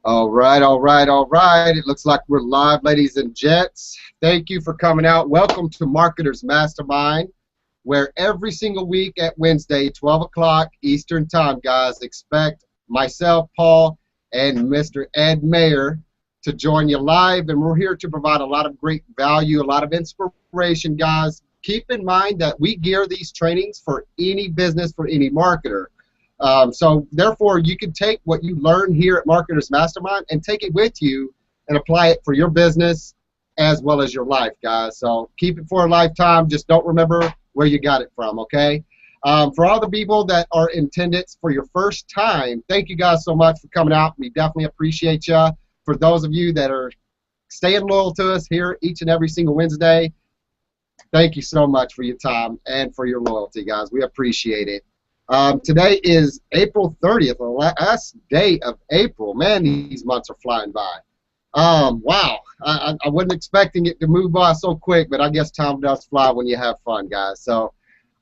All right, all right, all right. It looks like we're live, ladies and gents. Thank you for coming out. Welcome to Marketers Mastermind, where every single week at Wednesday, 12 o'clock Eastern Time, guys, expect myself, Paul, and Mr. Ed Mayer to join you live. And we're here to provide a lot of great value, a lot of inspiration, guys. Keep in mind that we gear these trainings for any business, for any marketer. So therefore, you can take what you learn here at Marketers Mastermind and take it with you and apply it for your business as well as your life, guys. So keep it for a lifetime. Just don't remember where you got it from, okay? For all the people that are in attendance for your first time, thank you guys so much for coming out. We definitely appreciate you. For those of you that are staying loyal to us here each and every single Wednesday, thank you so much for your time and for your loyalty, guys. We appreciate it. Today is April 30th, the last day of April. Man, these months are flying by. Wow, I wasn't expecting it to move by so quick, but I guess time does fly when you have fun, guys. So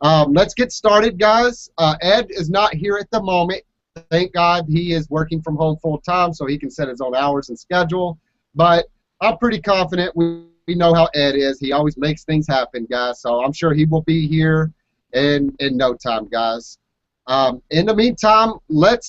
let's get started, guys. Ed is not here at the moment. Thank God he is working from home full time, so he can set his own hours and schedule. But I'm pretty confident we know how Ed is. He always makes things happen, guys. So I'm sure he will be here in no time, guys. In the meantime,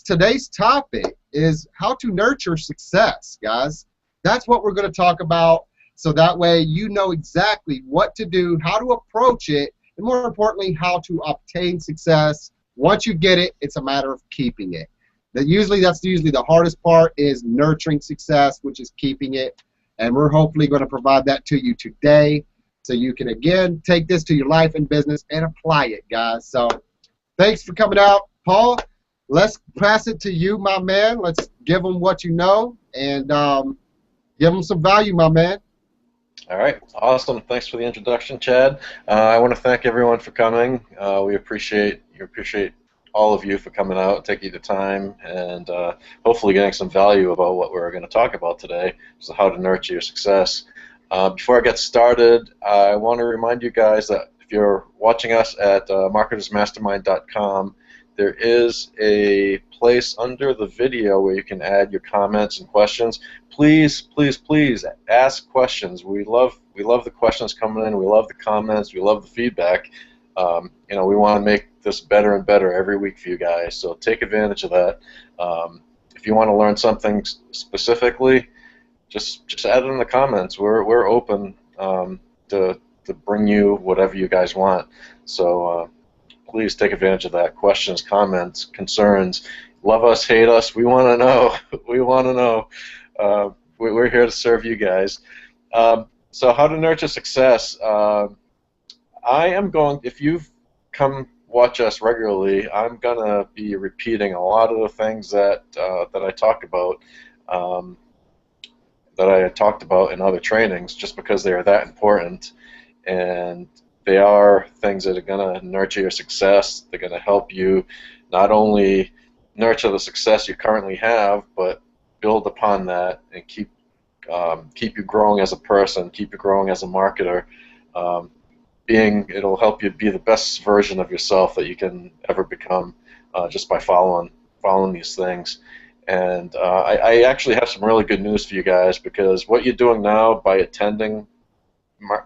today's topic is how to nurture success, guys. That's what we're going to talk about, so that way you know exactly what to do, how to approach it, and more importantly, how to obtain success. Once you get it, it's a matter of keeping it. That's usually the hardest part, is nurturing success, which is keeping it. And we're hopefully going to provide that to you today, so you can, again, take this to your life and business and apply it, guys. So thanks for coming out. Paul, let's pass it to you, my man. Let's give them what you know and give them some value, my man. All right. Awesome. Thanks for the introduction, Chad. I want to thank everyone for coming. We appreciate all of you for coming out, taking the time, and hopefully getting some value about what we're going to talk about today, so how to nurture your success. Before I get started, I want to remind you guys that if you're watching us at marketersmastermind.com, there is a place under the video where you can add your comments and questions. Please, please, please ask questions. We love the questions coming in. We love the comments. We love the feedback. We want to make this better and better every week for you guys. So take advantage of that. If you want to learn something specifically, just add it in the comments. We're open to bring you whatever you guys want. So please take advantage of that. Questions, comments, concerns. Love us, hate us. We want to know. We want to know. We're here to serve you guys. So how to nurture success. If you've come watch us regularly, I'm going to be repeating a lot of the things that I talk about, that I had talked about in other trainings, just because they are that important. And they are things that are going to nurture your success. They're going to help you not only nurture the success you currently have, but build upon that and keep you growing as a person, keep you growing as a marketer. It'll help you be the best version of yourself that you can ever become, just by following these things. And I actually have some really good news for you guys, because what you're doing now by attending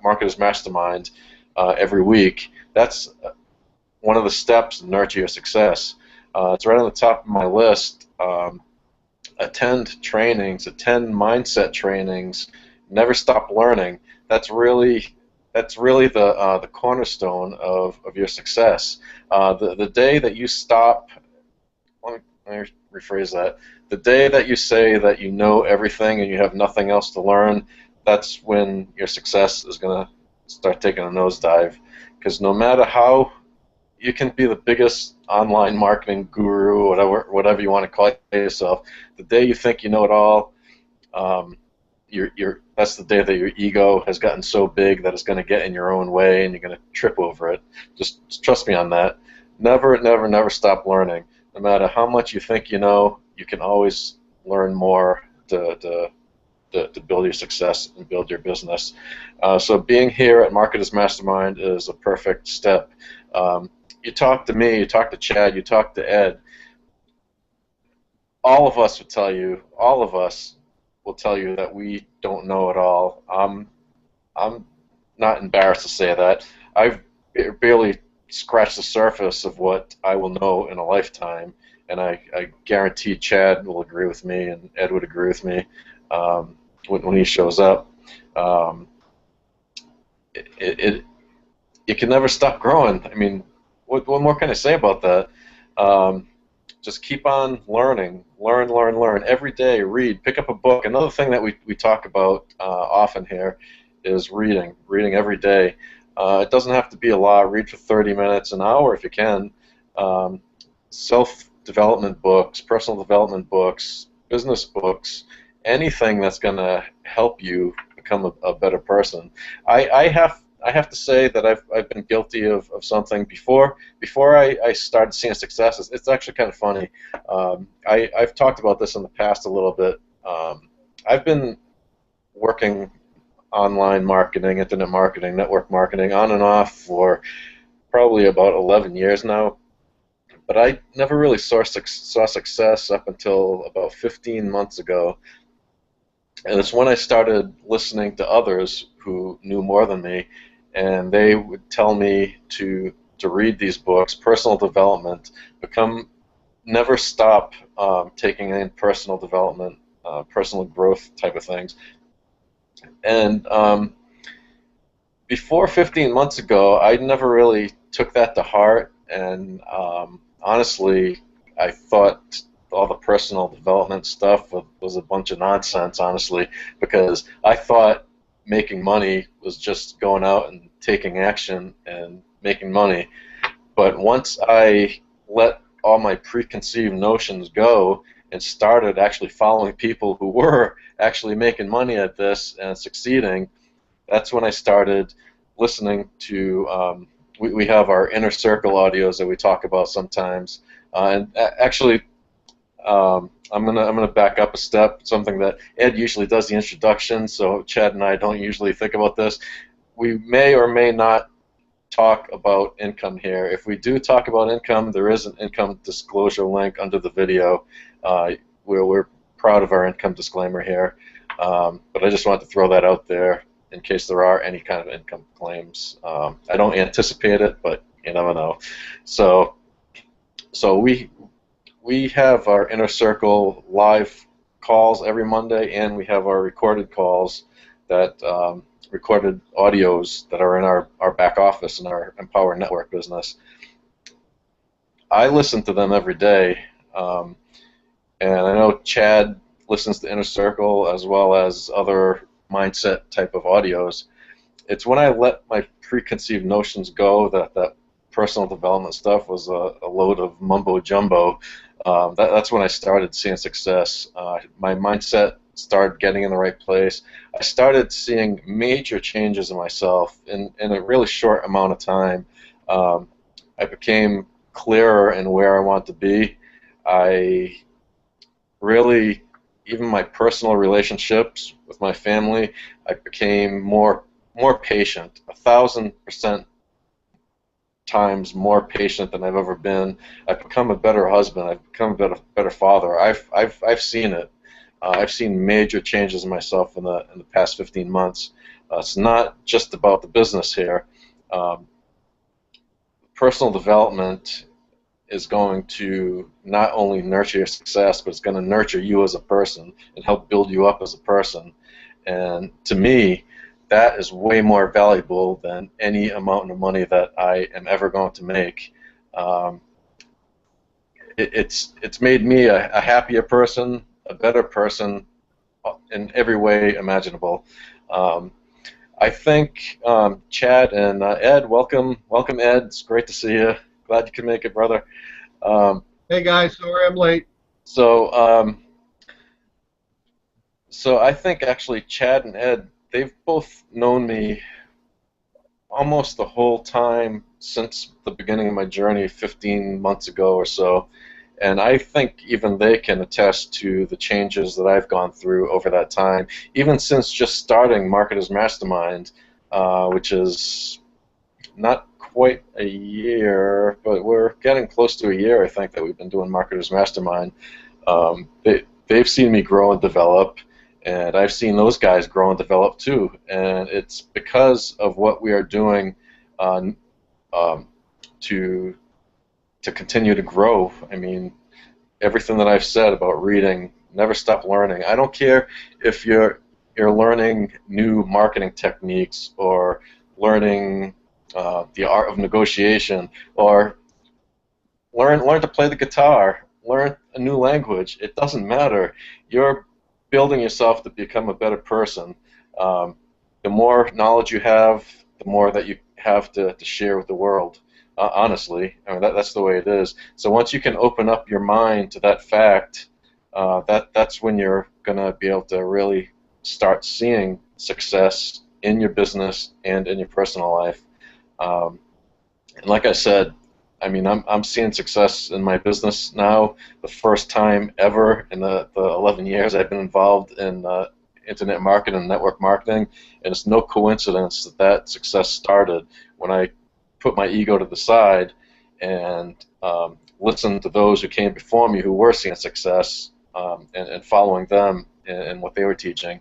Marketers Mastermind every week, that's one of the steps to nurture your success. It's right on the top of my list. Attend trainings, attend mindset trainings, never stop learning. That's really the cornerstone of your success. The day that you stop, let me rephrase that. The day that you say that you know everything and you have nothing else to learn, that's when your success is going to start taking a nosedive. Because no matter how, you can be the biggest online marketing guru, whatever you want to call yourself, the day you think you know it all, that's the day that your ego has gotten so big that it's going to get in your own way and you're going to trip over it. Just trust me on that. Never, never, never stop learning. No matter how much you think you know, you can always learn more to build your success and build your business. So being here at Marketers Mastermind is a perfect step. You talk to me, you talk to Chad, you talk to Ed. all of us would tell you, all of us will tell you that we don't know it all. I'm not embarrassed to say that. I've barely scratched the surface of what I will know in a lifetime, and I guarantee Chad will agree with me, and Ed would agree with me when he shows up. Um, it you can never stop growing. I mean, what more can I say about that? Um, just keep on learning, learn every day. Read, pick up a book. Another thing that we talk about often here is reading every day. It doesn't have to be a lot. Read for 30 minutes, an hour if you can. Um, Self-development books, personal development books, business books, anything that's going to help you become a better person. I have to say that I've been guilty of something before I started seeing success. It's actually kind of funny. I've talked about this in the past a little bit. I've been working online marketing, internet marketing, network marketing on and off for probably about 11 years now. But I never really saw success up until about 15 months ago. And it's when I started listening to others who knew more than me, and they would tell me to read these books, personal development, never stop taking in personal development, personal growth type of things. And before 15 months ago, I never really took that to heart, and honestly, I thought all the personal development stuff was a bunch of nonsense, honestly, because I thought making money was just going out and taking action and making money. But once I let all my preconceived notions go and started actually following people who were actually making money at this and succeeding, that's when I started listening to. We have our inner circle audios that we talk about sometimes, and actually, I'm gonna back up a step. Something that Ed usually does the introduction, so Chad and I don't usually think about this. We may or may not talk about income here. If we do talk about income, there is an income disclosure link under the video. We're proud of our income disclaimer here, but I just wanted to throw that out there in case there are any kind of income claims. I don't anticipate it, but you never know. So we have our Inner Circle live calls every Monday, and we have our recorded calls that recorded audios that are in our back office in our Empower Network business. I listen to them every day, and I know Chad listens to Inner Circle as well as other mindset type of audios. It's when I let my preconceived notions go that personal development stuff was a load of mumbo jumbo. That's when I started seeing success. My mindset started getting in the right place. I started seeing major changes in myself in a really short amount of time. I became clearer in where I want to be. I really, even my personal relationships with my family, I became more patient, 1,000% times more patient than I've ever been. I've become a better husband. I've become a better father. I've seen it. I've seen major changes in myself in the past 15 months. It's not just about the business here. Personal development is going to not only nurture your success, but it's going to nurture you as a person and help build you up as a person. And to me, that is way more valuable than any amount of money that I am ever going to make. It's made me a happier person, a better person in every way imaginable. I think Chad and Ed, welcome Ed. It's great to see you. Glad you could make it, brother. Hey guys, sorry I'm late. So I think actually Chad and Ed, they've both known me almost the whole time since the beginning of my journey 15 months ago or so. And I think even they can attest to the changes that I've gone through over that time, even since just starting Marketers Mastermind, which is not quite a year, but we're getting close to a year, I think, that we've been doing Marketers Mastermind. They've seen me grow and develop, and I've seen those guys grow and develop too. And it's because of what we are doing to continue to grow. I mean, everything that I've said about reading, never stop learning. I don't care if you're learning new marketing techniques or learning the art of negotiation, or learn to play the guitar, learn a new language. It doesn't matter. You're building yourself to become a better person. The more knowledge you have, the more that you have to share with the world. Honestly, I mean that's the way it is. So once you can open up your mind to that fact, that's when you're gonna be able to really start seeing success in your business and in your personal life. And like I said, I mean I'm seeing success in my business now. The first time ever in the 11 years I've been involved in internet marketing and network marketing, and it's no coincidence that that success started when I put my ego to the side and listen to those who came before me who were seeing success, and following them and what they were teaching.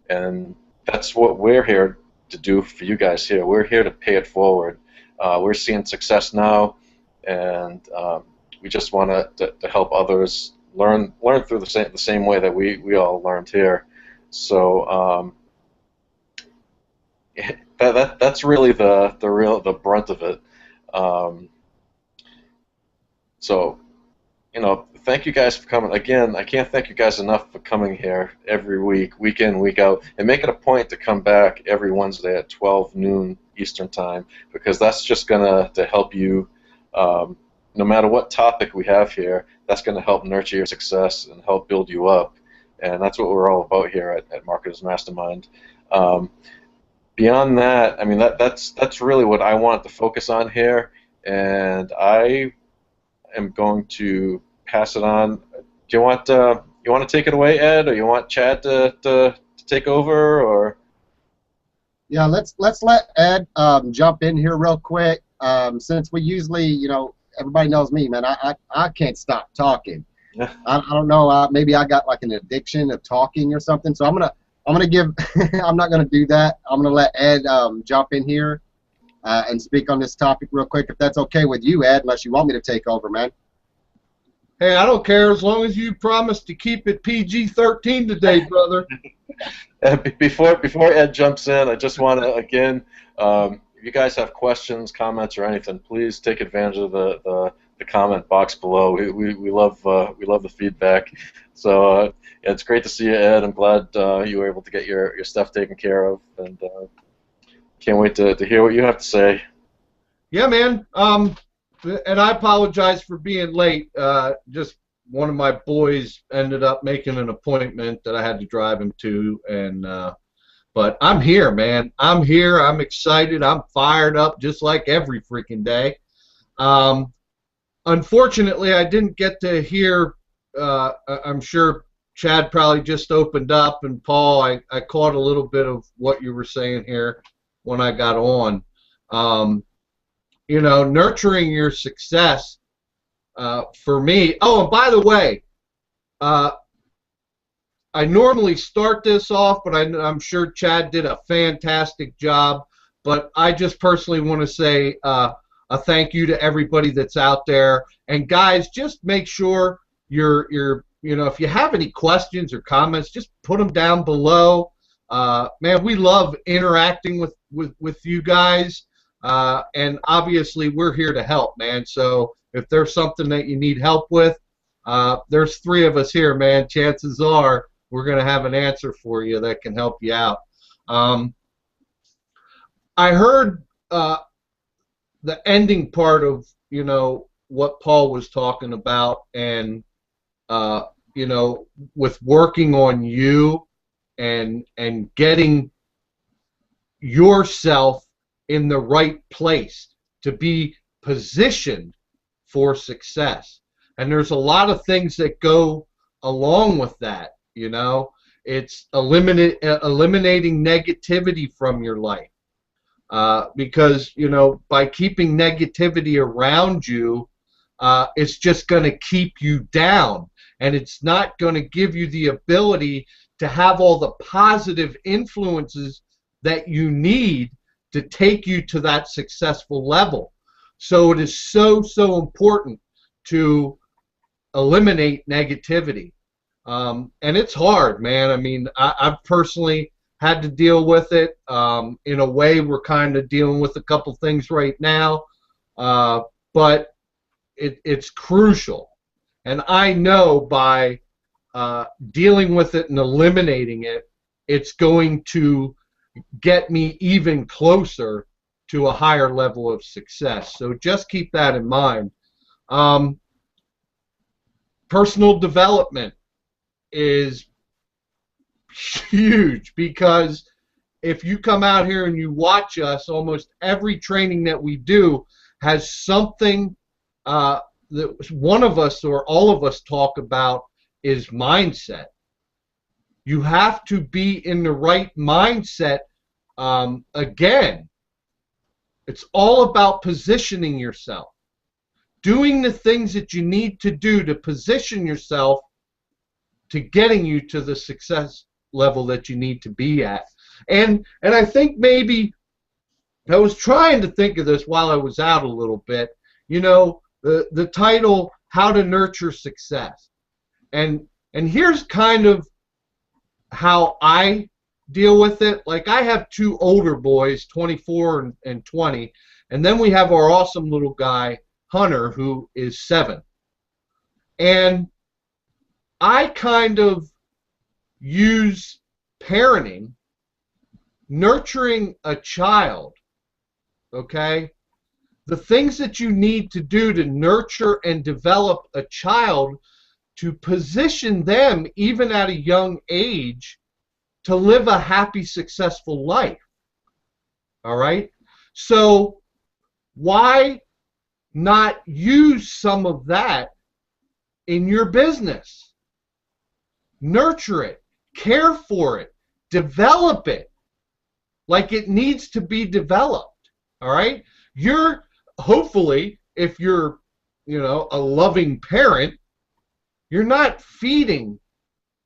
And that's what we're here to do for you guys here. We're here to pay it forward. We're seeing success now, and we just want to help others learn through the same way that we all learned here. So that's really the brunt of it. So, you know, thank you guys for coming. Again, I can't thank you guys enough for coming here every week, week in, week out, and make it a point to come back every Wednesday at 12 noon Eastern Time, because that's just going to help you, no matter what topic we have here, that's going to help nurture your success and help build you up. And that's what we're all about here at Marketers Mastermind. Beyond that, I mean, that's really what I want to focus on here, and I am going to pass it on. Do you want to take it away, Ed, or you want Chad to take over, or? Yeah, let's let Ed jump in here real quick. Since we usually, you know, everybody knows me, man. I can't stop talking. I don't know. Maybe I got like an addiction of talking or something. So I'm gonna give. I'm not gonna do that. I'm gonna let Ed jump in here and speak on this topic real quick, if that's okay with you, Ed. Unless you want me to take over, man. Hey, I don't care as long as you promise to keep it PG-13 today, brother. Before Ed jumps in, I just want to again, if you guys have questions, comments, or anything, please take advantage of the comment box below. We love the feedback. So yeah, it's great to see you, Ed. I'm glad you were able to get your stuff taken care of, and can't wait to hear what you have to say. Yeah, man. And I apologize for being late. Just one of my boys ended up making an appointment that I had to drive him to, and but I'm here, man. I'm here. I'm excited. I'm fired up, just like every freaking day. Unfortunately, I didn't get to hear. I'm sure Chad probably just opened up, and Paul, I caught a little bit of what you were saying here when I got on. You know, nurturing your success for me. Oh, and by the way, I normally start this off, but I'm sure Chad did a fantastic job. But I just personally want to say a thank you to everybody that's out there. And guys, just make sure you know, if you have any questions or comments, just put them down below. Man, we love interacting with you guys. And obviously we're here to help, man. So if there's something that you need help with, there's 3 of us here, man. Chances are we're going to have an answer for you that can help you out. I heard the ending part of, you know, what Paul was talking about, and you know, with working on you and getting yourself in the right place to be positioned for success. And there's a lot of things that go along with that, you know. It's eliminating negativity from your life. Because, you know, by keeping negativity around you, it's just going to keep you down. and it's not going to give you the ability to have all the positive influences that you need to take you to that successful level. So it is so, so important to eliminate negativity. And it's hard, man. I mean, I've personally had to deal with it. In a way, we're kind of dealing with a couple things right now, but it's crucial. And I know by dealing with it and eliminating it, it's going to get me even closer to a higher level of success. So just keep that in mind. Personal development is huge, because if you come out here and you watch us, almost every training that we do has something that one of us or all of us talk about is mindset. You have to be in the right mindset. Again, it's all about positioning yourself, doing the things that you need to do to position yourself to getting you to the success level that you need to be at. And I think maybe I was trying to think of this while I was out a little bit. You know, the title, How to Nurture Success. And here's kind of how I deal with it. Like, I have two older boys, 24 and 20, and then we have our awesome little guy, Hunter, who is 7. And I kind of use parenting, nurturing a child, okay? The things that you need to do to nurture and develop a child to position them, even at a young age, to live a happy, successful life. All right? So why not use some of that in your business? Nurture it, care for it, develop it like it needs to be developed. All right? You're hopefully, if you're, you know, a loving parent, you're not feeding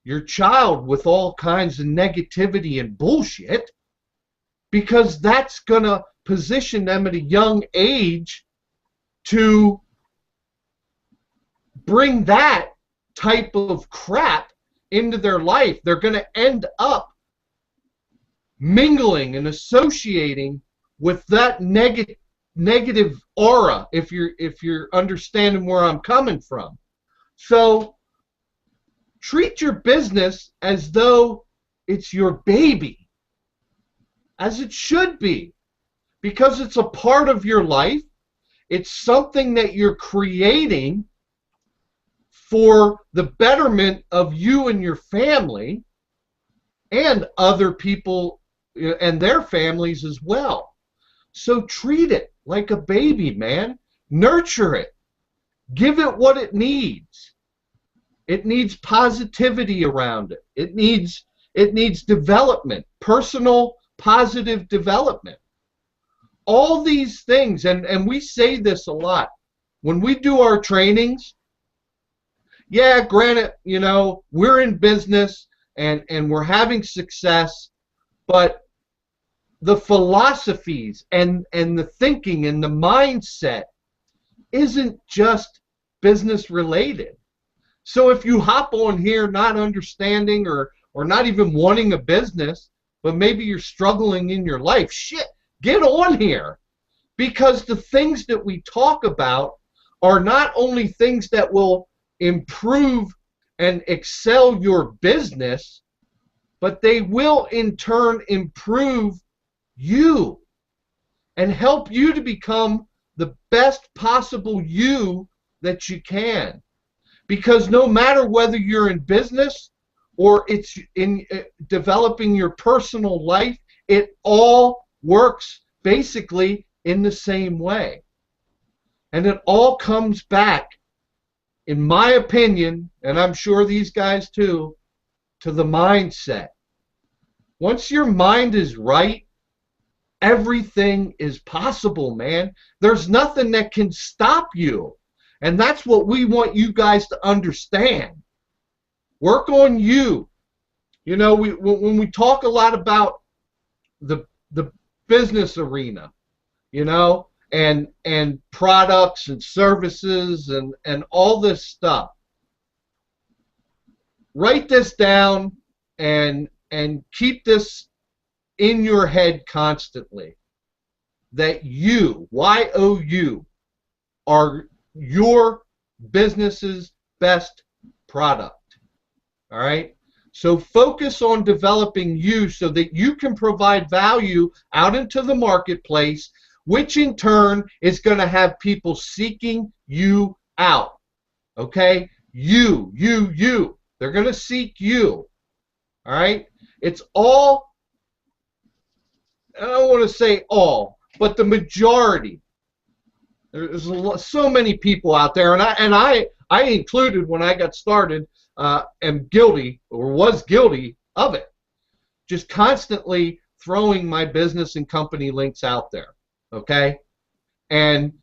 your child with all kinds of negativity and bullshit, because that's going to position them at a young age to bring that type of crap into their life. They're going to end up mingling and associating with that negative aura, if you're understanding where I'm coming from. So treat your business as though it's your baby, as it should be, because it's a part of your life. It's something that you're creating for the betterment of you and your family and other people and their families as well. So treat it like a baby, man. Nurture it. Give it what it needs. It needs positivity around it. It needs development, personal positive development. All these things, and we say this a lot. When we do our trainings, yeah, granted, you know, we're in business and we're having success, but the philosophies and the thinking and the mindset isn't just business related. So if you hop on here not understanding or not even wanting a business, but maybe you're struggling in your life, shit, get on here. Because the things that we talk about are not only things that will improve and excel your business, but they will in turn improve you and help you to become the best possible you that you can. Because no matter whether you're in business or it's in developing your personal life, it all works basically in the same way. And it all comes back, in my opinion, and I'm sure these guys too, to the mindset. Once your mind is right, everything is possible, man. There's nothing that can stop you. And that's what we want you guys to understand. Work on you. You know, when we talk a lot about the business arena, you know, and products and services and all this stuff. Write this down and keep this in your head constantly. That you, Y-O-U, are your business's best product. All right? So focus on developing you so that you can provide value out into the marketplace, which in turn is going to have people seeking you out. Okay? You. They're going to seek you. All right? It's all, I don't want to say all, but the majority. There's so many people out there, and I included when I got started, am guilty or was guilty of it. Just constantly throwing my business and company links out there. Okay? And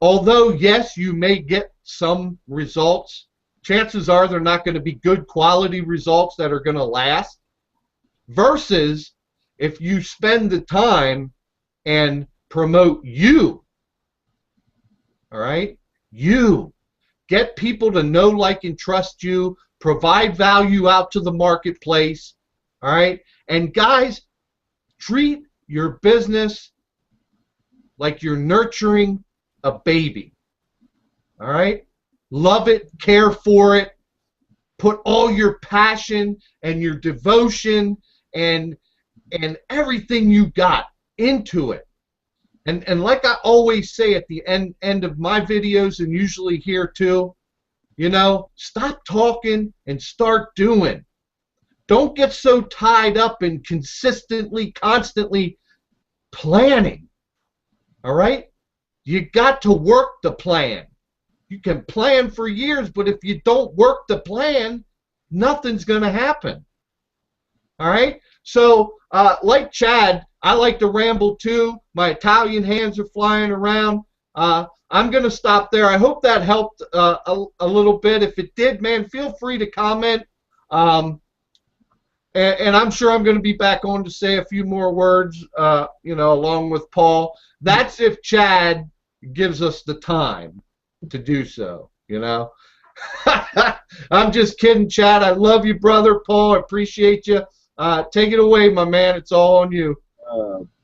although, yes, you may get some results, chances are they're not going to be good quality results that are going to last, versus if you spend the time and promote you. All right? You. Get people to know, like, and trust you. Provide value out to the marketplace. All right? And guys, treat your business like you're nurturing a baby. All right? Love it, care for it, put all your passion and your devotion and everything you got into it. And like I always say at the end of my videos, and usually here too, you know, stop talking and start doing. Don't get so tied up in constantly planning. All right? You got to work the plan. You can plan for years, but if you don't work the plan, nothing's going to happen. All right? So, like Chad, I like to ramble too. My Italian hands are flying around. I'm going to stop there. I hope that helped a little bit. If it did, man, feel free to comment. And I'm sure I'm going to be back on to say a few more words, you know, along with Paul. That's if Chad gives us the time to do so, you know. I'm just kidding, Chad. I love you, brother. Paul, I appreciate you. Take it away, my man. It's all on you.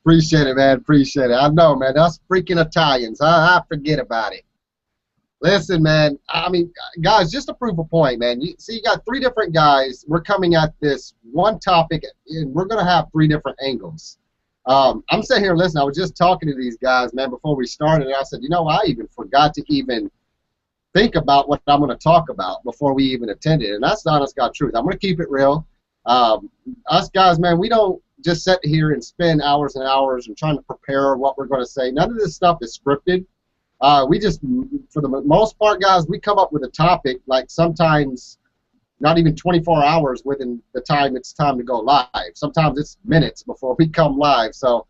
Appreciate it, man. Appreciate it. I know, man. Us freaking Italians. I forget about it. Listen, man. I mean, guys, just to prove a point, man. You got three different guys. We're coming at this one topic, and we're going to have three different angles. I'm sitting here listening. I was just talking to these guys, man, before we started. And I said, you know, I even forgot to even think about what I'm going to talk about before we even attended. And that's the honest God truth. I'm going to keep it real. Us guys, man, we don't just sit here and spend hours and hours and trying to prepare what we're going to say. None of this stuff is scripted. We just, for the most part, guys, we come up with a topic, like sometimes not even 24 hours within the time it's time to go live. Sometimes it's minutes before we come live. So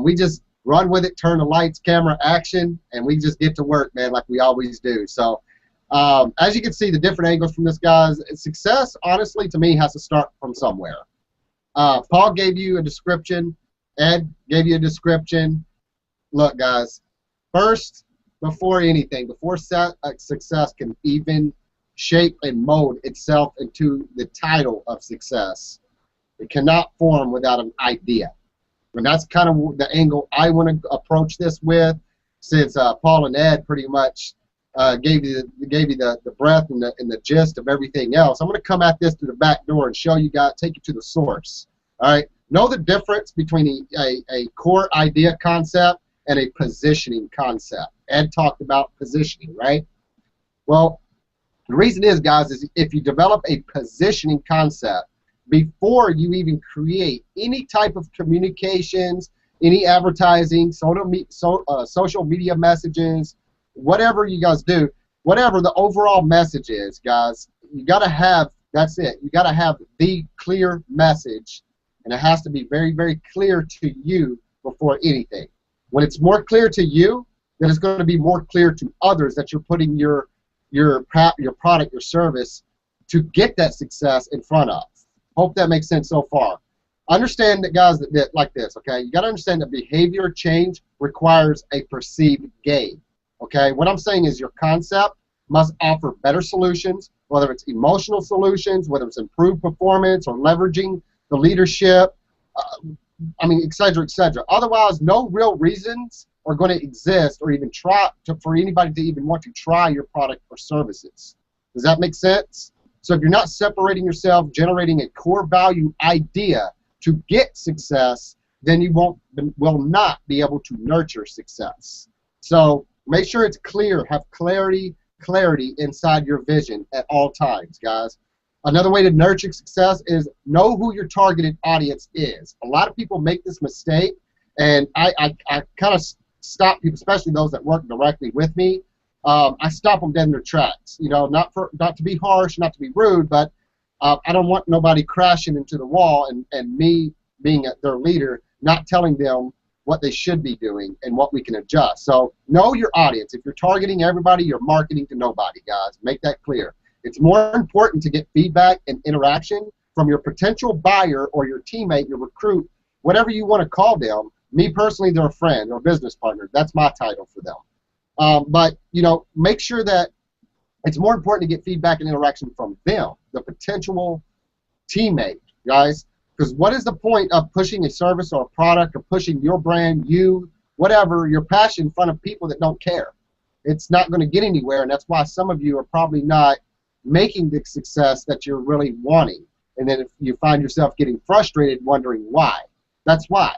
we just run with it, turn the lights, camera, action, and we just get to work, man, like we always do. So as you can see, the different angles from this, guys, success, honestly, to me, has to start from somewhere. Paul gave you a description. Ed gave you a description. Look, guys, first, before anything, before success can even shape and mold itself into the title of success, it cannot form without an idea. And that's kind of the angle I want to approach this with, since Paul and Ed pretty much gave you the breadth and the gist of everything else. I'm going to come at this through the back door and show you guys, take you to the source. All right, know the difference between a core idea concept and a positioning concept. Ed talked about positioning, right? Well, the reason is, guys, is if you develop a positioning concept before you even create any type of communications, any advertising, social media messages, whatever you guys do, whatever the overall message is, guys, you got to have, that's it. You got to have the clear message, and it has to be very, very clear to you before anything. When it's more clear to you, then it's going to be more clear to others that you're putting your product, your service to get that success in front of. Hope that makes sense so far. Understand that, guys, that like this, okay? You got to understand that behavior change requires a perceived gain, okay? What I'm saying is your concept must offer better solutions, whether it's emotional solutions, whether it's improved performance or leveraging the leadership, I mean, et cetera, et cetera. Otherwise, no real reasons are going to exist or even for anybody to even want to try your product or services. Does that make sense? So if you're not separating yourself, generating a core value idea to get success, then you will not be able to nurture success. So make sure it's clear. Have clarity inside your vision at all times, guys. Another way to nurture success is know who your targeted audience is. A lot of people make this mistake, and I kind of stop people, especially those that work directly with me. I stop them dead in their tracks. You know, not to be harsh, not to be rude, but I don't want nobody crashing into the wall and me being their leader, not telling them what they should be doing and what we can adjust. So know your audience. If you're targeting everybody, you're marketing to nobody, guys. Make that clear. It's more important to get feedback and interaction from your potential buyer or your teammate, your recruit, whatever you want to call them. Me personally, they're a friend or a business partner. That's my title for them. But, you know, make sure that it's more important to get feedback and interaction from them, the potential teammate, guys. Because what is the point of pushing a service or a product or pushing your brand, you, whatever, your passion in front of people that don't care? It's not going to get anywhere, and that's why some of you are probably not making the success that you're really wanting. And then if you find yourself getting frustrated wondering why. That's why.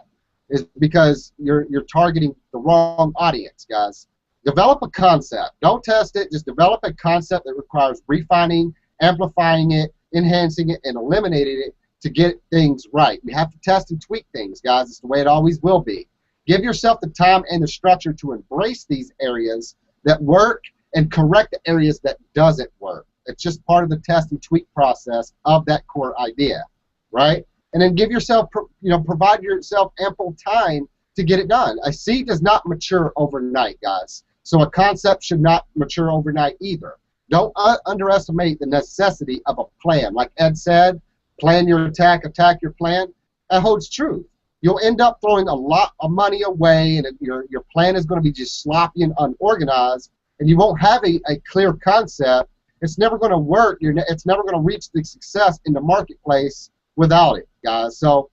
Is because you're targeting the wrong audience, guys. Develop a concept. Don't test it. Just develop a concept that requires refining, amplifying it, enhancing it, and eliminating it to get things right. You have to test and tweak things, guys. It's the way it always will be. Give yourself the time and the structure to embrace these areas that work and correct the areas that doesn't work. It's just part of the test and tweak process of that core idea, right? And then give yourself, provide yourself ample time to get it done. A seed does not mature overnight, guys. So a concept should not mature overnight either. Don't underestimate the necessity of a plan. Like Ed said, plan your attack your plan. That holds true. You'll end up throwing a lot of money away, and your plan is going to be just sloppy and unorganized, and you won't have a clear concept. It's never going to work. It's never going to reach the success in the marketplace without it, guys. So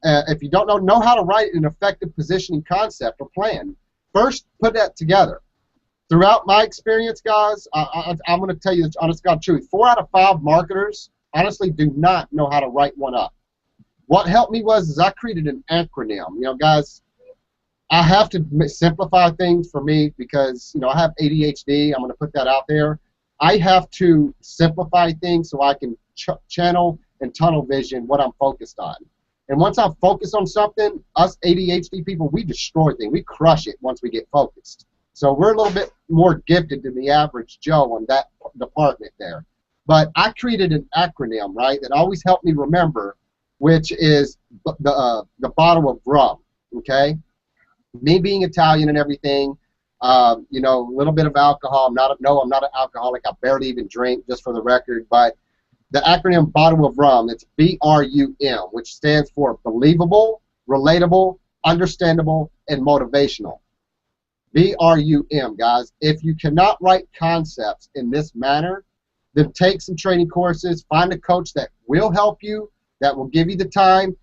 if you don't know how to write an effective positioning concept or plan, first put that together. Throughout my experience, guys, I'm going to tell you the honest God truth. 4 out of 5 marketers honestly do not know how to write one up. What helped me was I created an acronym. You know, guys, I have to simplify things for me because, I have ADHD. I'm going to put that out there. I have to simplify things so I can channel and tunnel vision what I'm focused on. And once I'm focused on something, us ADHD people, we destroy things. We crush it once we get focused. So we're a little bit more gifted than the average Joe on that department there. But I created an acronym, right, that always helped me remember, which is the bottle of rum, okay? Me being Italian and everything, a little bit of alcohol. I'm not an alcoholic. I barely even drink, just for the record. But the acronym bottle of rum, it's BRUM, which stands for believable, relatable, understandable, and motivational. BRUM, guys. If you cannot write concepts in this manner, then take some training courses, find a coach that will help you, that will give you the time,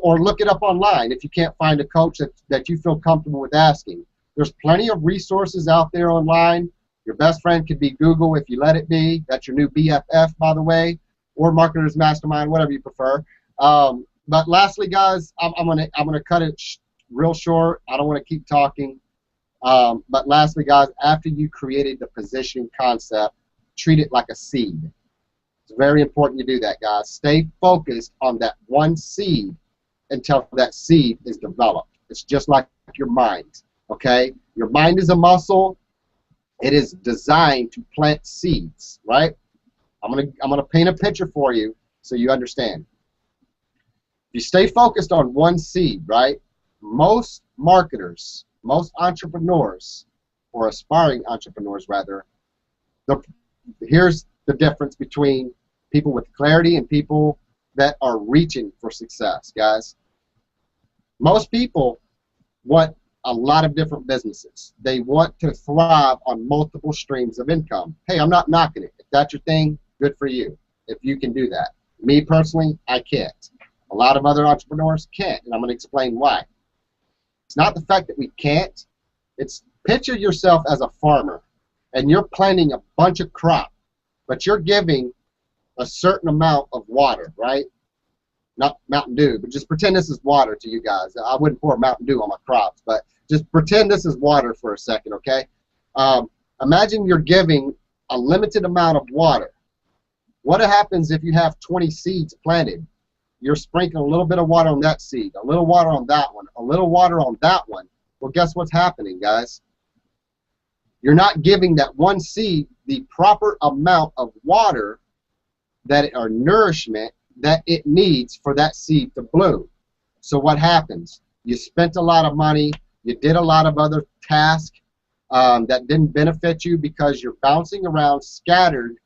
or look it up online if you can't find a coach that you feel comfortable with asking. There's plenty of resources out there online. Your best friend could be Google if you let it be. That's your new BFF, by the way, or Marketers Mastermind, whatever you prefer. But lastly, guys, I'm gonna cut it real short. I don't want to keep talking. But lastly, guys, after you created the positioning concept, treat it like a seed. It's very important you do that, guys. Stay focused on that one seed until that seed is developed. It's just like your mind, okay? Your mind is a muscle. It is designed to plant seeds, right? I'm gonna paint a picture for you so you understand. If you stay focused on one seed, right? Most marketers, most entrepreneurs, or aspiring entrepreneurs rather, here's the difference between people with clarity, and people that are reaching for success, guys. Most people want a lot of different businesses. They want to thrive on multiple streams of income. Hey, I'm not knocking it. If that's your thing, good for you, if you can do that. Me personally, I can't. A lot of other entrepreneurs can't, and I'm going to explain why. It's not the fact that we can't. It's picture yourself as a farmer, and you're planting a bunch of crop, but you're giving a certain amount of water, right? Not Mountain Dew, but just pretend this is water to you guys. I wouldn't pour Mountain Dew on my crops, but just pretend this is water for a second, okay? Imagine you're giving a limited amount of water. What happens if you have 20 seeds planted? You're sprinkling a little bit of water on that seed, a little water on that one, a little water on that one. Well, guess what's happening, guys? You're not giving that one seed the proper amount of water or nourishment that it needs for that seed to bloom. So what happens? You spent a lot of money, you did a lot of other tasks that didn't benefit you because you're bouncing around, scattered,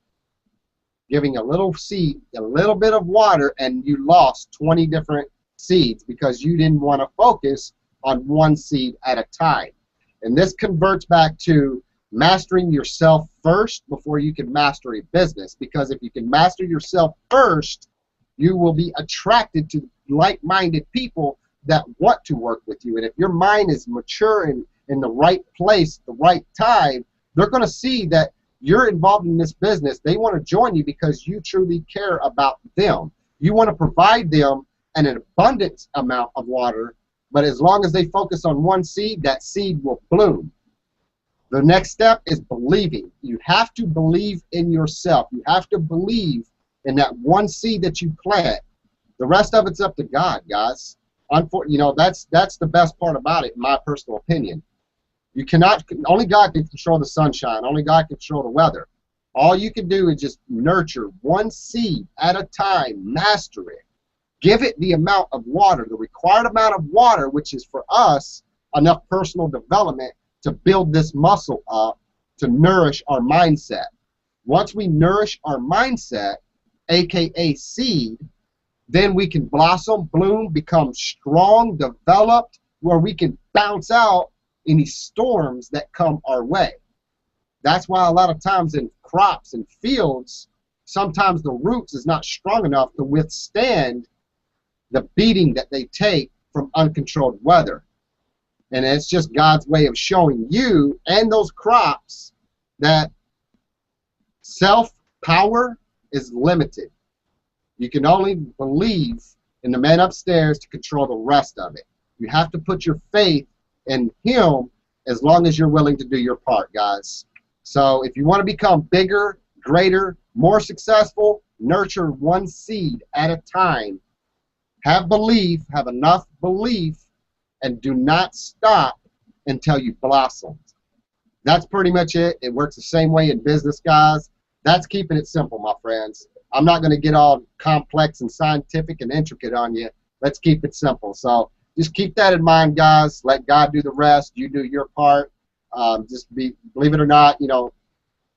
giving a little seed, a little bit of water, and you lost 20 different seeds because you didn't want to focus on one seed at a time. And this converts back to mastering yourself first before you can master a business, because if you can master yourself first, you will be attracted to like-minded people that want to work with you. And if your mind is mature and in the right place, the right time, they're going to see that you're involved in this business. They want to join you because you truly care about them. You want to provide them an abundant amount of water, but as long as they focus on one seed, that seed will bloom. The next step is believing. You have to believe in yourself. You have to believe in that one seed that you plant. The rest of it's up to God, guys. You know, that's the best part about it, in my personal opinion. You cannot, only God can control the sunshine. Only God can control the weather. All you can do is just nurture one seed at a time, master it. Give it the amount of water, the required amount of water, which is for us enough personal development to build this muscle up, to nourish our mindset. Once we nourish our mindset, aka seed, then we can blossom, bloom, become strong, developed, where we can bounce out any storms that come our way. That's why a lot of times in crops and fields, sometimes the roots is not strong enough to withstand the beating that they take from uncontrolled weather. And it's just God's way of showing you and those crops that self-power is limited. You can only believe in the man upstairs to control the rest of it. You have to put your faith in Him as long as you're willing to do your part, guys. So if you want to become bigger, greater, more successful, nurture one seed at a time. Have belief, have enough belief, and do not stop until you blossom. That's pretty much it. It works the same way in business, guys. That's keeping it simple, my friends. I'm not going to get all complex and scientific and intricate on you. Let's keep it simple. So just keep that in mind, guys. Let God do the rest. You do your part. Believe it or not, you know,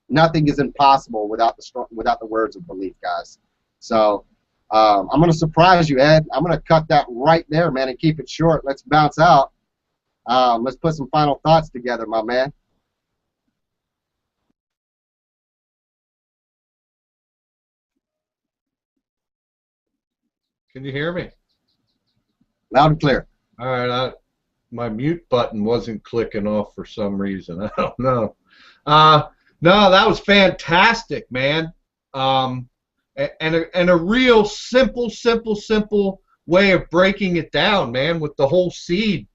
nothing is impossible without the words of belief, guys. So I'm going to surprise you, Ed. I'm going to cut that right there, man, and keep it short. Let's bounce out. Let's put some final thoughts together, my man. Can you hear me? Loud and clear. All right. My mute button wasn't clicking off for some reason. I don't know. No, that was fantastic, man. And a real simple way of breaking it down, man, with the whole seed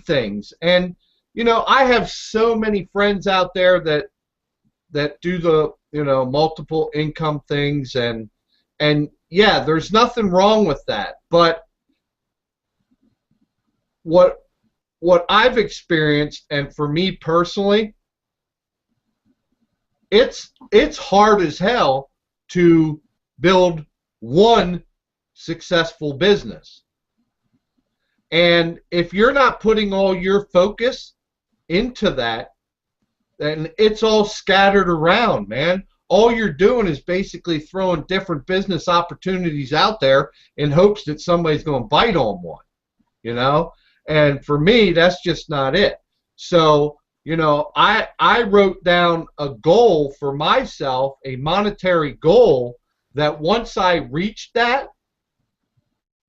things. And you know, I have so many friends out there that do the, you know, multiple income things, and yeah, there's nothing wrong with that. But what I've experienced, and for me personally, it's hard as hell to build one successful business. And if you're not putting all your focus into that, then it's all scattered around, man. all you're doing is basically throwing different business opportunities out there in hopes that somebody's going to bite on one, you know? And for me, that's just not it. So, you know, I wrote down a goal for myself, a monetary goal, that once I reached that,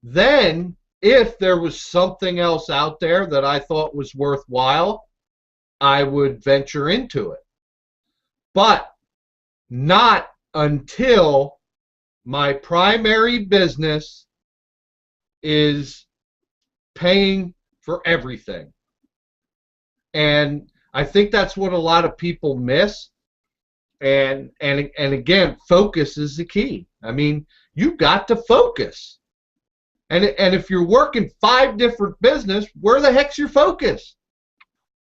then if there was something else out there that I thought was worthwhile, I would venture into it. But not until my primary business is paying for everything. And I think that's what a lot of people miss. And again, focus is the key. I mean, you got to focus. And if you're working 5 different business, where the heck's your focus?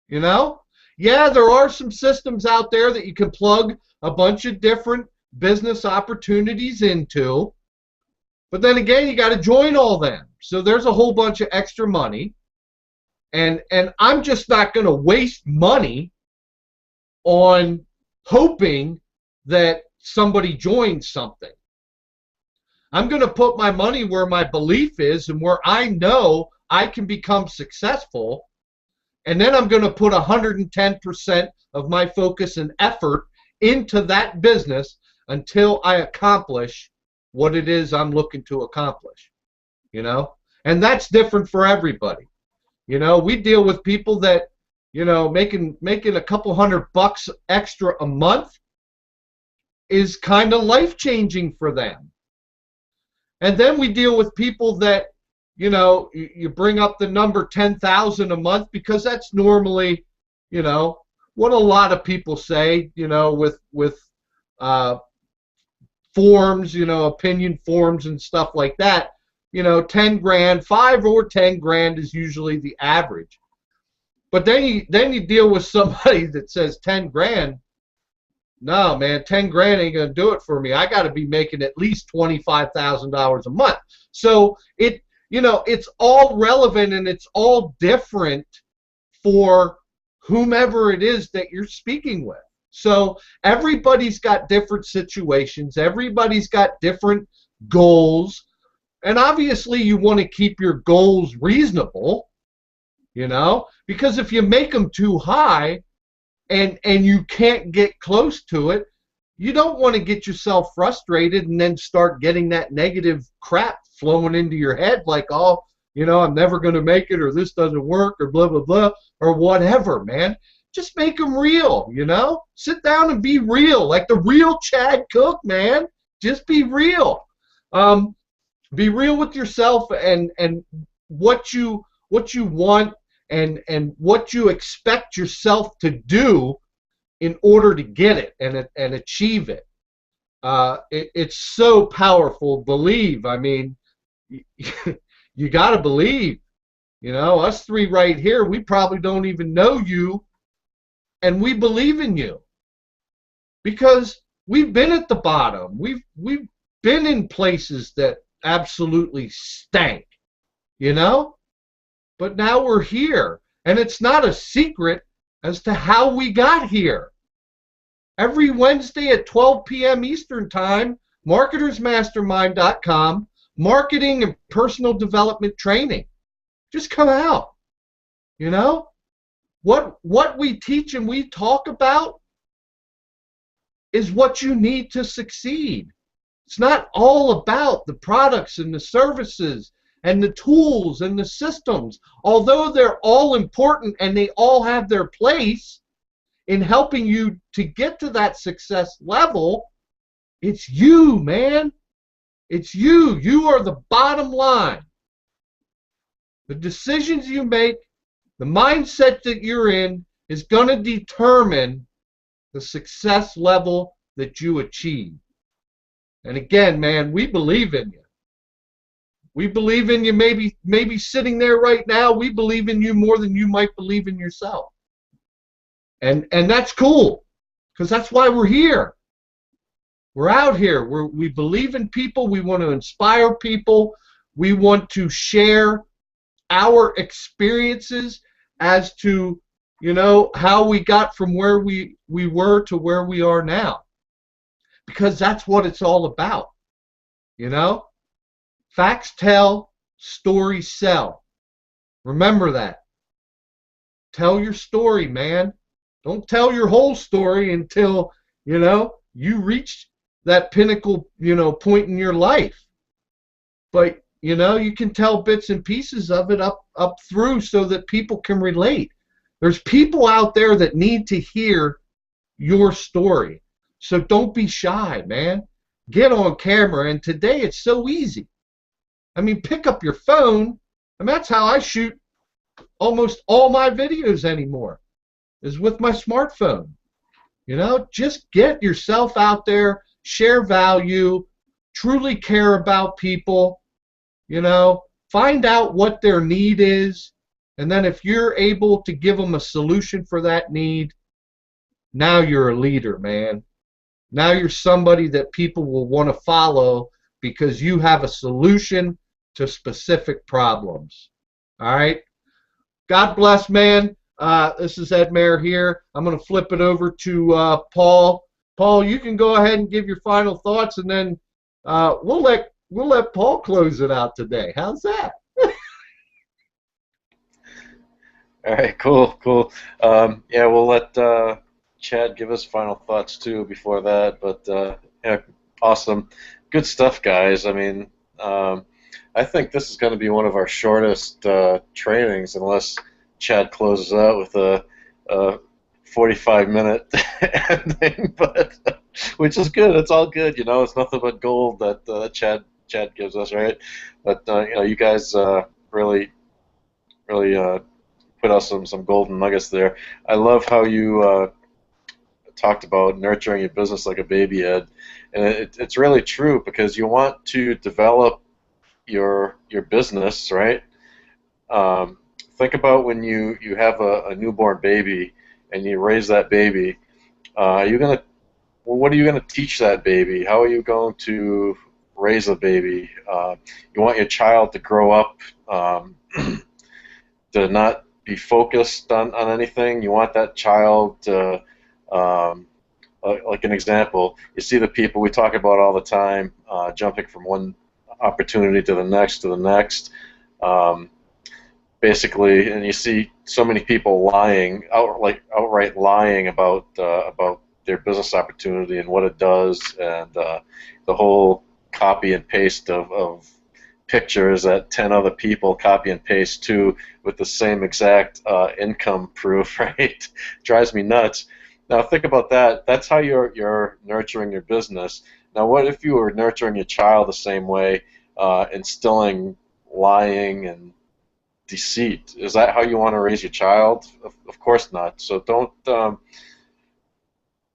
You know? Yeah, there are some systems out there that you can plug a bunch of different business opportunities into. But then again, you got to join all them. So there's a whole bunch of extra money. And I'm just not going to waste money on hoping that somebody joins something. I'm going to put my money where my belief is and where I know I can become successful. And then I'm going to put 110% of my focus and effort into that business until I accomplish what it is I'm looking to accomplish. You know? And that's different for everybody. You know, we deal with people that, you know, making a couple $100 extra a month is kind of life-changing for them. And then we deal with people that, you know, you bring up the number 10,000 a month because that's normally, you know, what a lot of people say, you know, with forms, you know, opinion forms and stuff like that. You know, 10 grand, 5 or 10 grand is usually the average. But then you deal with somebody that says 10 grand. No, man, 10 grand ain't gonna do it for me. I got to be making at least $25,000 a month. So you know, it's all relevant and it's all different for whomever it is that you're speaking with. So everybody's got different situations. Everybody's got different goals. And obviously you want to keep your goals reasonable, you know, because if you make them too high and you can't get close to it, you don't want to get yourself frustrated and then start getting that negative crap flowing into your head like, oh, you know, I'm never going to make it, or this doesn't work, or blah, blah, blah, or whatever, man. Just make them real, you know? Sit down and be real, like the real Chad Cook, man. Just be real. Be real with yourself and what you want and what you expect yourself to do in order to get it and achieve it. It's so powerful. Believe. I mean, you got to believe. You know, us 3 right here, we probably don't even know you, and we believe in you because we've been at the bottom. We've been in places that absolutely stank, you know? But now we're here, and it's not a secret as to how we got here. Every Wednesday at 12 p.m. Eastern Time, marketersmastermind.com, marketing and personal development training. Just come out, you know? What we teach and we talk about is what you need to succeed. It's not all about the products and the services and the tools and the systems. Although they're all important and they all have their place in helping you to get to that success level, it's you, man. It's you. You are the bottom line. The decisions you make, the mindset that you're in is going to determine the success level that you achieve. And again, man, we believe in you. We believe in you maybe sitting there right now. We believe in you more than you might believe in yourself. And that's cool, because that's why we're here. We're out here. We believe in people. We want to inspire people. We want to share our experiences as to, you know, how we got from where we were to where we are now. because that's what it's all about. You know? Facts tell, stories sell. Remember that. Tell your story, man. Don't tell your whole story until, you reach that pinnacle, point in your life. But, you can tell bits and pieces of it up through so that people can relate. There's people out there that need to hear your story. So don't be shy, man. Get on camera, and today it's so easy. I mean, pick up your phone, and that's how I shoot almost all my videos anymore, is with my smartphone. Just get yourself out there, share value, truly care about people, find out what their need is, and then if you're able to give them a solution for that need, now you're a leader, man. Now you're somebody that people will want to follow because you have a solution to specific problems. All right? God bless, man. This is Ed Mayer here. I'm going to flip it over to Paul. Paul, you can go ahead and give your final thoughts, and then we'll let Paul close it out today. How's that? All right, cool. Yeah, we'll let Chad give us final thoughts too before that. But yeah, awesome, good stuff, guys. I mean, I think this is going to be one of our shortest trainings, unless Chad closes out with a 45-minute ending, but which is good. It's all good, It's nothing but gold that Chad gives us, right? But you guys really put us some golden nuggets there. I love how you talked about nurturing your business like a baby, Ed, and it's really true, because you want to develop your business, right? Think about when you have a newborn baby and you raise that baby. What are you gonna teach that baby? How are you going to raise a baby? You want your child to grow up to not be focused on anything. You want that child to, like an example, you see the people we talk about all the time, jumping from one opportunity to the next, basically, and you see so many people outright lying about their business opportunity and what it does, and the whole copy and paste of pictures that 10 other people copy and paste to with the same exact income proof, right? Drives me nuts. Now think about that. That's how you're nurturing your business. Now what if you were nurturing your child the same way, instilling lying and deceit? Is that how you want to raise your child? Of course not. So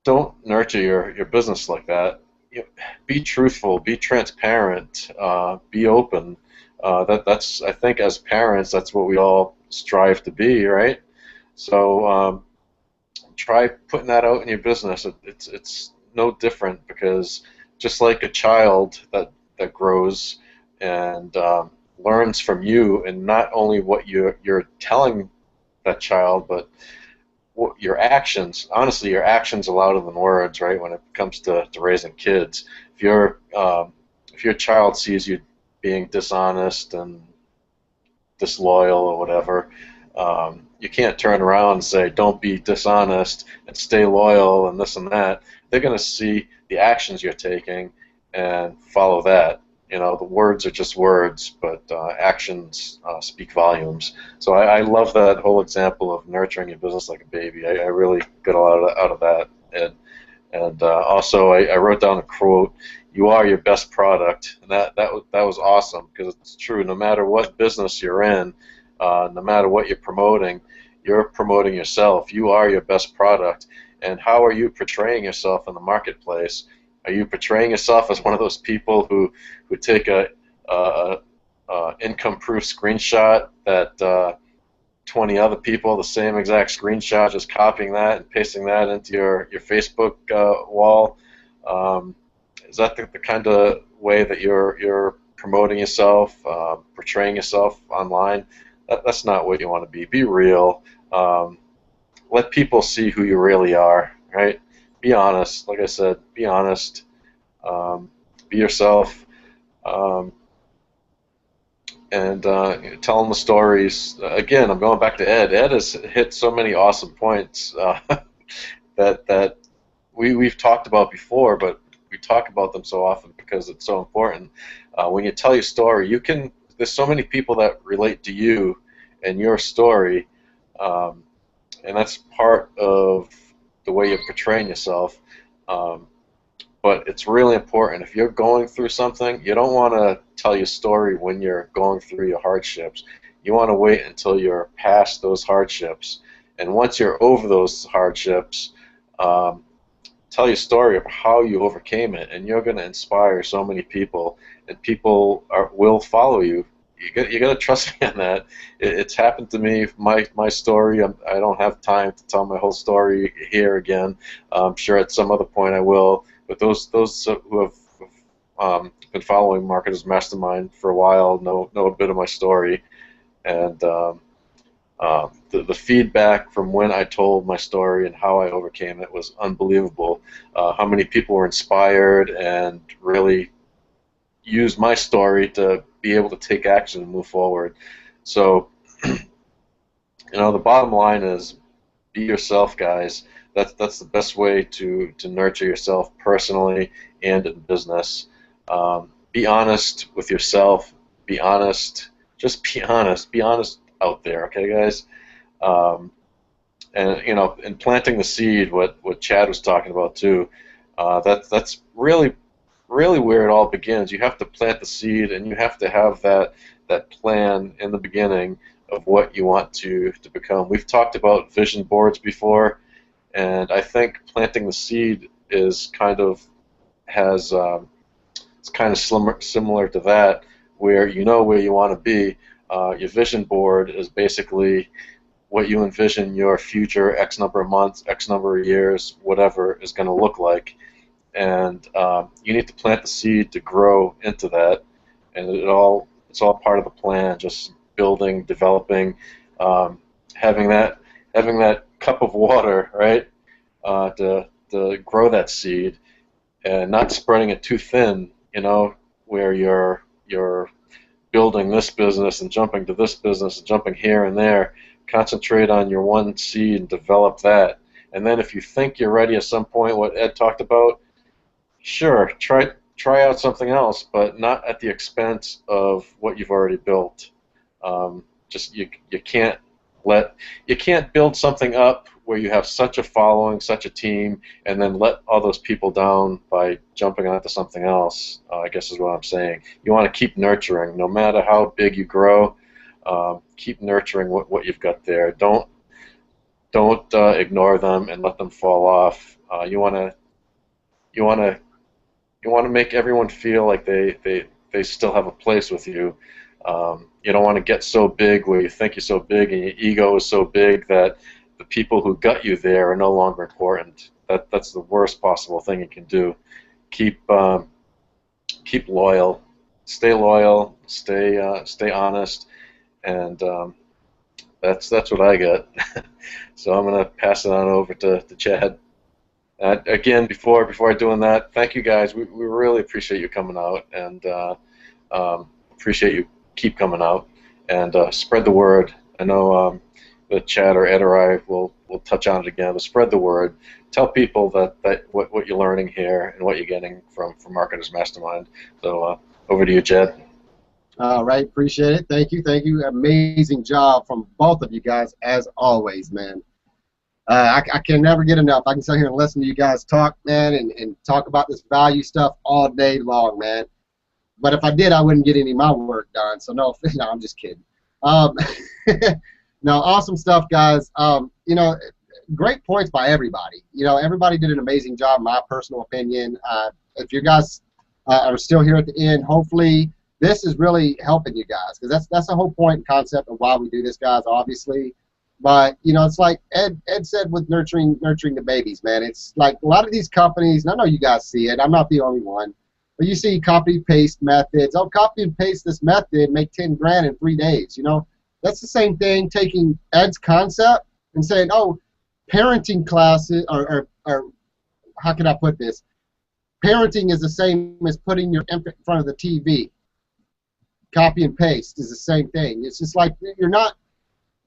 don't nurture your business like that. Be truthful, be transparent, be open. That's I think as parents, that's what we all strive to be, right? So try putting that out in your business. It's no different, because just like a child that grows and learns from you, and not only what you're telling that child, but your actions. Honestly, your actions are louder than words, right? When it comes to raising kids, if your child sees you being dishonest and disloyal or whatever, you can't turn around and say, "Don't be dishonest and stay loyal," and this and that. They're going to see the actions you're taking and follow that. The words are just words, but actions speak volumes. So I love that whole example of nurturing your business like a baby. I really got a lot out of that. And also I wrote down a quote: "You are your best product," and that was awesome, because it's true. No matter what business you're in, no matter what you're promoting yourself. You are your best product. And how are you portraying yourself in the marketplace? Are you portraying yourself as one of those people who take a income-proof screenshot that 20 other people, the same exact screenshot, just copying that and pasting that into your Facebook wall? Is that the kind of way that you're promoting yourself, portraying yourself online? That's not what you want to be. Be real. Let people see who you really are, right? Be honest. Like I said, be honest. Be yourself. And tell them the stories. Again, I'm going back to Ed. Ed has hit so many awesome points that we've talked about before, but we talk about them so often because it's so important. When you tell your story, there's so many people that relate to you and your story, and that's part of the way you're portraying yourself. But it's really important. If you're going through something, you don't want to tell your story when you're going through your hardships. You want to wait until you're past those hardships. And once you're over those hardships, tell your story of how you overcame it, and you're going to inspire so many people, and people will follow you. You got to trust me on that. It's happened to me. My story. I don't have time to tell my whole story here again. I'm sure at some other point I will. But those who have been following Marketers Mastermind for a while know a bit of my story, and the feedback from when I told my story and how I overcame it was unbelievable. How many people were inspired and really used my story to be able to take action and move forward. So, the bottom line is, be yourself, guys. That's the best way to nurture yourself personally and in business. Be honest with yourself. Be honest. Just be honest. Be honest out there, okay, guys? And in planting the seed, what Chad was talking about too. That's really where it all begins. You have to plant the seed, and you have to have that plan in the beginning of what you want to become. We've talked about vision boards before. And I think planting the seed is it's kind of similar to that, where you know where you want to be. Your vision board is basically what you envision your future X number of months, X number of years, whatever is going to look like. And you need to plant the seed to grow into that. And it's all part of the plan. Just building, developing, having that cup of water, right, to grow that seed, and not spreading it too thin, where you're building this business and jumping to this business and jumping here and there. Concentrate on your one seed and develop that. And then if you think you're ready at some point, what Ed talked about, sure, try out something else, but not at the expense of what you've already built. You can't build something up where you have such a following, such a team, and then let all those people down by jumping onto something else, I guess is what I'm saying. You want to keep nurturing. No matter how big you grow, keep nurturing what you've got there. Don't ignore them and let them fall off. You want to make everyone feel like they still have a place with you. You don't want to get so big where you think you're so big and your ego is so big that the people who got you there are no longer important. That's the worst possible thing you can do. Keep loyal, stay honest, and that's what I got. So I'm gonna pass it on over to Chad. Again, before doing that, thank you guys. We really appreciate you coming out, and appreciate you keep coming out, and spread the word. I know that Chad or Ed or I will touch on it again, but spread the word. Tell people that what you're learning here and what you're getting from Marketers Mastermind. So over to you, Chad. All right, appreciate it. Thank you. Amazing job from both of you guys, as always, man. I can never get enough. I can sit here and listen to you guys talk, man, and talk about this value stuff all day long, man. But if I did, I wouldn't get any of my work done. So no, I'm just kidding. No, awesome stuff, guys. Great points by everybody. Everybody did an amazing job, in my personal opinion. If you guys are still here at the end, hopefully this is really helping you guys, because that's the whole point and concept of why we do this, guys, obviously. But, it's like Ed said with nurturing the babies, man. It's like a lot of these companies, and I know you guys see it, I'm not the only one, but you see copy-paste methods. Oh, copy and paste this method, make 10 grand in 3 days, That's the same thing, taking Ed's concept and saying, oh, parenting classes, or how can I put this? Parenting is the same as putting your infant in front of the TV. Copy and paste is the same thing. It's just like you're not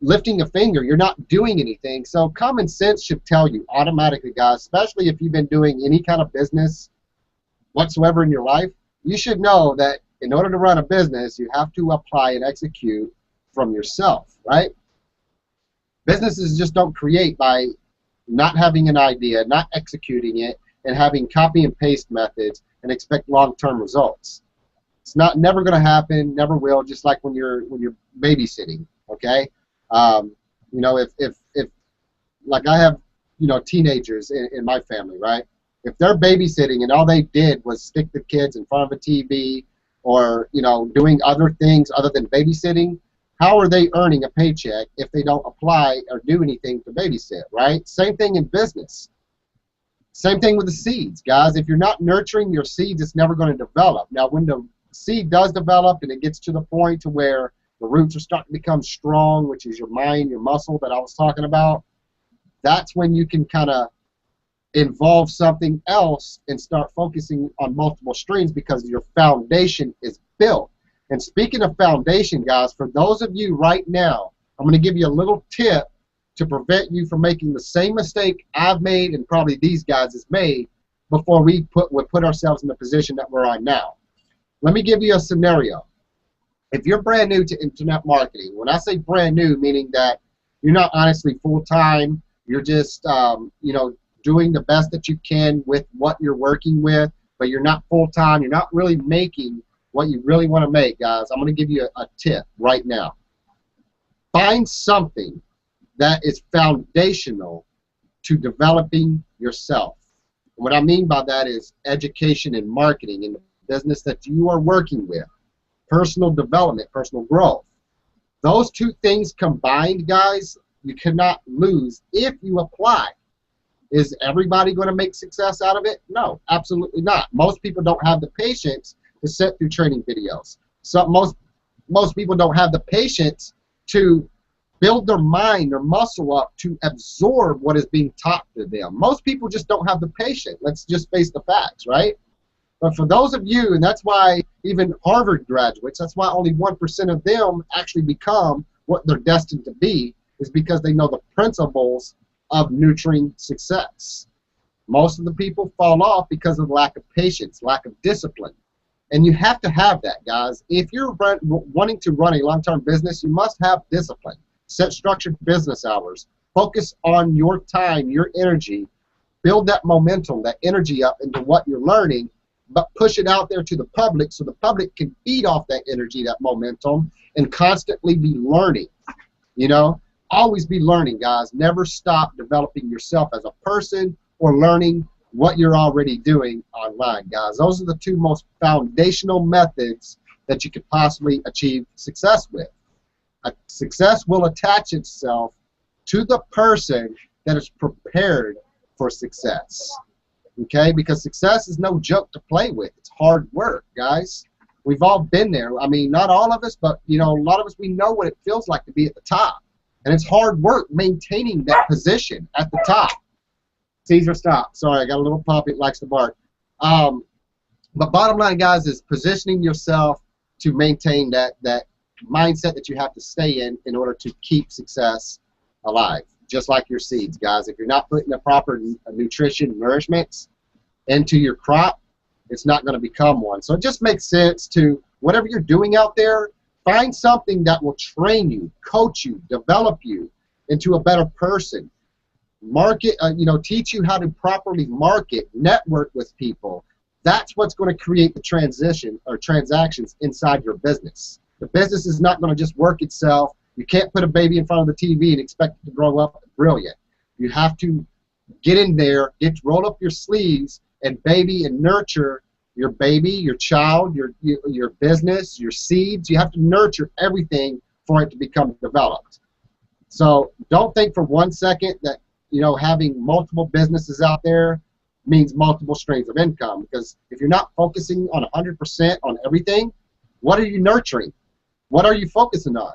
lifting a finger. You're not doing anything. So common sense should tell you automatically, guys, especially if you've been doing any kind of business whatsoever in your life, you should know that in order to run a business, you have to apply and execute from yourself, right? Businesses just don't create by not having an idea, not executing it, and having copy and paste methods and expect long-term results. It's never going to happen, never will. Just like when you're babysitting, okay? You know, if like I have, you know, teenagers in my family, right? If they're babysitting and all they did was stick the kids in front of a TV or, you know, doing other things other than babysitting, how are they earning a paycheck if they don't apply or do anything to babysit, right? Same thing in business. Same thing with the seeds, guys. If you're not nurturing your seeds, it's never going to develop. Now, when the seed does develop and it gets to the point to where the roots are starting to become strong, which is your mind, your muscle that I was talking about, that's when you can kind of involve something else and start focusing on multiple streams because your foundation is built. And speaking of foundation, guys, for those of you right now, I'm going to give you a little tip to prevent you from making the same mistake I've made and probably these guys has made before we put ourselves in the position that we're on now. Let me give you a scenario. If you're brand new to internet marketing, when I say brand new, meaning that you're not honestly full-time, you're just you know, doing the best that you can with what you're working with, but you're not full-time, you're not really making what you really want to make, guys, I'm going to give you a tip right now. Find something that is foundational to developing yourself. And what I mean by that is education and marketing in the business that you are working with, personal development, personal growth. Those two things combined, guys, you cannot lose if you apply. Is everybody going to make success out of it? No, absolutely not. Most people don't have the patience to sit through training videos. So most people don't have the patience to build their mind, their muscle up to absorb what is being taught to them. Most people just don't have the patience. Let's just face the facts, right? But for those of you, and that's why even Harvard graduates, that's why only 1% of them actually become what they're destined to be, is because they know the principles of nurturing success. Most of the people fall off because of lack of patience, lack of discipline. And you have to have that, guys. If you're wanting to run a long-term business, you must have discipline. Set structured business hours. Focus on your time, your energy. Build that momentum, that energy up into what you're learning, but push it out there to the public so the public can feed off that energy, that momentum, and constantly be learning. You know, always be learning, guys. Never stop developing yourself as a person or learning what you're already doing online, guys. Those are the two most foundational methods that you could possibly achieve success with. Success will attach itself to the person that is prepared for success. Okay? Because success is no joke to play with. It's hard work, guys. We've all been there. I mean, not all of us, but you know, a lot of us, we know what it feels like to be at the top. And it's hard work maintaining that position at the top. Caesar, stop. Sorry, I got a little puppy that likes to bark. But bottom line, guys, is positioning yourself to maintain that mindset that you have to stay in order to keep success alive. Just like your seeds, guys. If you're not putting the proper nutrition, nourishments into your crop, it's not going to become one. So it just makes sense to, whatever you're doing out there, find something that will train you, coach you, develop you into a better person. Market, you know, teach you how to properly market, network with people. That's what's going to create the transition or transactions inside your business. The business is not going to just work itself. You can't put a baby in front of the TV and expect it to grow up brilliant. You have to get in there, roll up your sleeves, and baby and nurture your baby, your child, your business, your seeds. You have to nurture everything for it to become developed. So don't think for 1 second that, you know, having multiple businesses out there means multiple streams of income, because if you're not focusing on 100% on everything, what are you nurturing? What are you focusing on?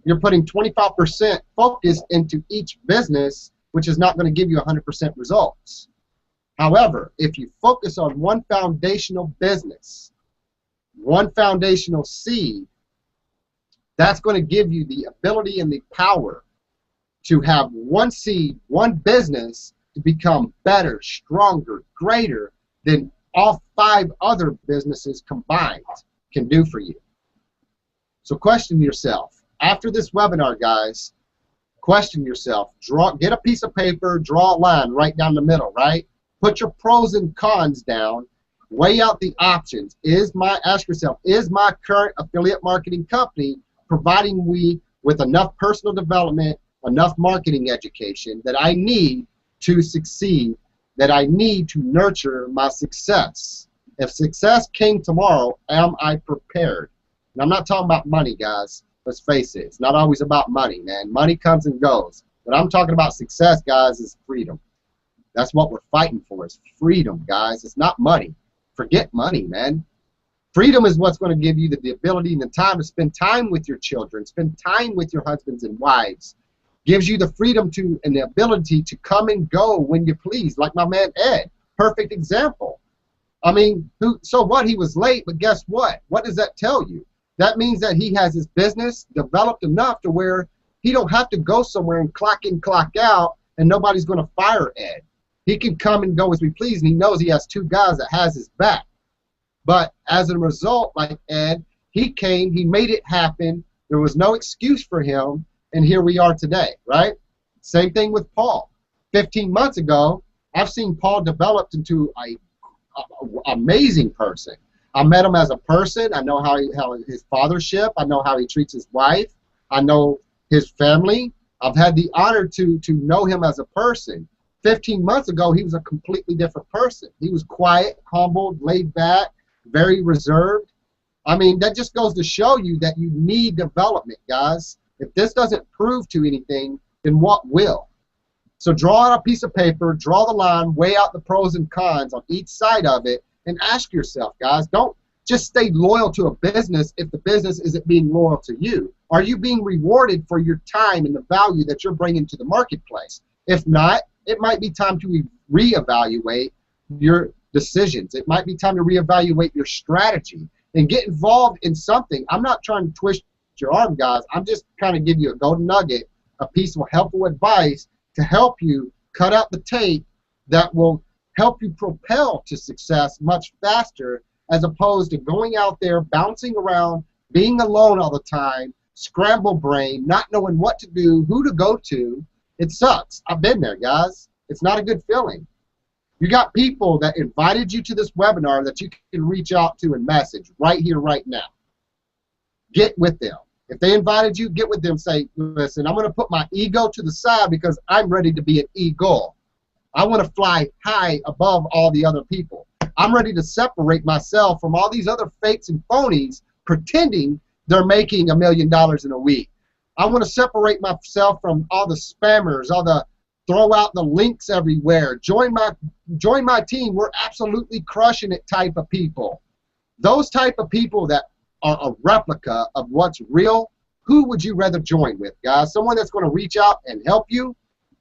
You're putting 25% focus into each business, which is not going to give you 100% results. However, if you focus on one foundational business, one foundational seed, that's going to give you the ability and the power to have one seed, one business to become better, stronger, greater than all 5 other businesses combined can do for you. So question yourself. After this webinar, guys, question yourself. Get a piece of paper, draw a line right down the middle, right? Put your pros and cons down. Weigh out the options. Ask yourself, is my current affiliate marketing company providing me with enough personal development, enough marketing education that I need to succeed, that I need to nurture my success? If success came tomorrow, am I prepared? And I'm not talking about money, guys. Let's face it. It's not always about money, man. Money comes and goes. But I'm talking about success, guys, is freedom. That's what we're fighting for, is freedom, guys. It's not money. Forget money, man. Freedom is what's going to give you the ability and the time to spend time with your children, spend time with your husbands and wives. Gives you the freedom to and the ability to come and go when you please, like my man Ed. Perfect example. I mean, so what? He was late, but guess what? What does that tell you? That means that he has his business developed enough to where he don't have to go somewhere and clock in, clock out, and nobody's going to fire Ed. He can come and go as we please, and he knows he has 2 guys that has his back. But as a result, like Ed, he came, he made it happen. There was no excuse for him, and here we are today, right? Same thing with Paul. 15 months ago, I've seen Paul developed into an amazing person. I met him as a person. I know how his fathership. I know how he treats his wife. I know his family. I've had the honor to know him as a person. 15 months ago, he was a completely different person. He was quiet, humbled, laid back, very reserved. I mean, that just goes to show you that you need development, guys. If this doesn't prove to anything, then what will? So draw out a piece of paper, draw the line, weigh out the pros and cons on each side of it, and ask yourself, guys, don't just stay loyal to a business if the business isn't being loyal to you. Are you being rewarded for your time and the value that you're bringing to the marketplace? If not, it might be time to reevaluate your decisions. It might be time to reevaluate your strategy and get involved in something. I'm not trying to twist your arm, guys. I'm just kind of give you a golden nugget, a piece of helpful advice to help you cut out the tape that will help you propel to success much faster, as opposed to going out there, bouncing around, being alone all the time, scramble brain, not knowing what to do, who to go to. It sucks. I've been there, guys. It's not a good feeling. You got people that invited you to this webinar that you can reach out to and message right here, right now. Get with them. If they invited you, get with them. Say, listen, I'm going to put my ego to the side because I'm ready to be an eagle. I want to fly high above all the other people. I'm ready to separate myself from all these other fakes and phonies pretending they're making $1 million in a week. I want to separate myself from all the spammers, all the throw out the links everywhere. Join my team. We're absolutely crushing it type of people. Those type of people that are a replica of what's real, who would you rather join with, guys? Someone that's going to reach out and help you,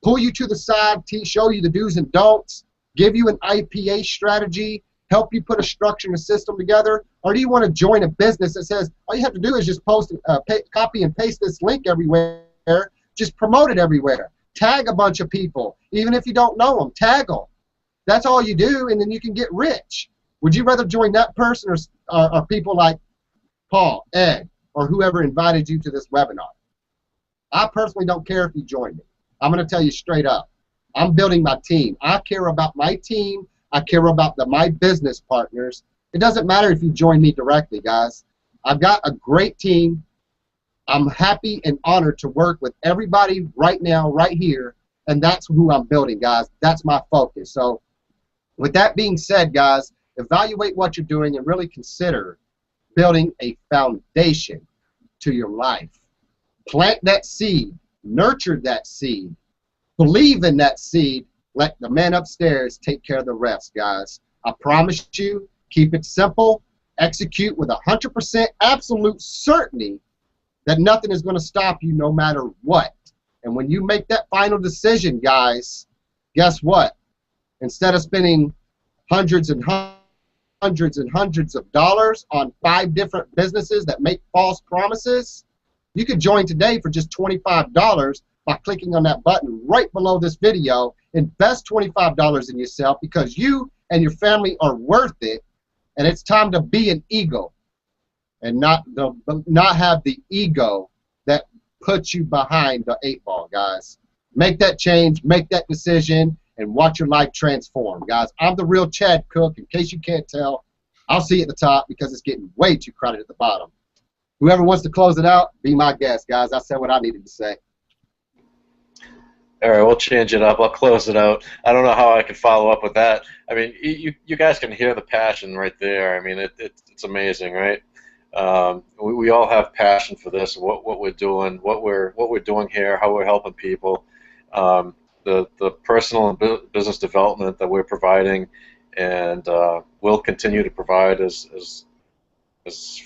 pull you to the side, show you the do's and don'ts, give you an IPA strategy, help you put a structure and a system together? Or do you want to join a business that says all you have to do is just post, copy and paste this link everywhere, just promote it everywhere, tag a bunch of people, even if you don't know them, tag them. That's all you do, and then you can get rich. Would you rather join that person or people like Paul, Ed, or whoever invited you to this webinar? I personally don't care if you join me. I'm going to tell you straight up. I'm building my team. I care about my team. I care about my business partners. It doesn't matter if you join me directly, guys. I've got a great team. I'm happy and honored to work with everybody right now, right here, and that's who I'm building, guys. That's my focus. So with that being said, guys, evaluate what you're doing and really consider building a foundation to your life. Plant that seed. Nurture that seed. Believe in that seed. Let the man upstairs take care of the rest, guys. I promise you, keep it simple. Execute with 100% absolute certainty that nothing is going to stop you no matter what. And when you make that final decision, guys, guess what? instead of spending hundreds and hundreds of dollars on 5 different businesses that make false promises, you could join today for just $25 by clicking on that button right below this video. Invest $25 in yourself because you and your family are worth it, and it's time to be an eagle and not have the ego that puts you behind the 8 ball, guys. Make that change, make that decision, and watch your life transform, guys. I'm the real Chad Cook. In case you can't tell, I'll see you at the top because it's getting way too crowded at the bottom. Whoever wants to close it out, be my guest, guys. I said what I needed to say. All right, we'll change it up. I'll close it out. I don't know how I can follow up with that. I mean, you guys can hear the passion right there. I mean, it's amazing, right? We all have passion for this, what we're doing, what we're doing here, how we're helping people, the personal and business development that we're providing, and we'll continue to provide as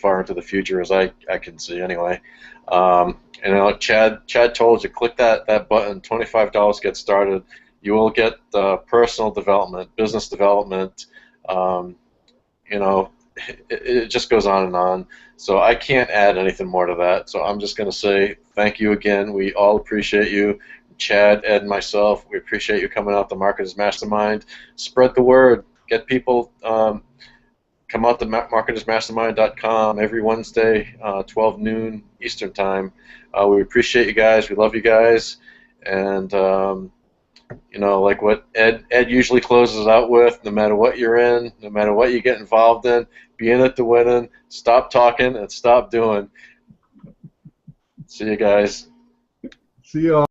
far into the future as I can see anyway. And Chad told you, click that button, $25 get started. You will get personal development, business development, you know, it just goes on and on. So I can't add anything more to that. So I'm just going to say thank you again. We all appreciate you. Chad, Ed, and myself, we appreciate you coming out to Marketers Mastermind. Spread the word. Get people, come out to marketersmastermind.com every Wednesday, 12 noon Eastern Time. We appreciate you guys. We love you guys. And, you know, like what Ed usually closes out with, no matter what you're in, no matter what you get involved in, be in it to win in. Stop talking and stop doing. See you guys. See you all.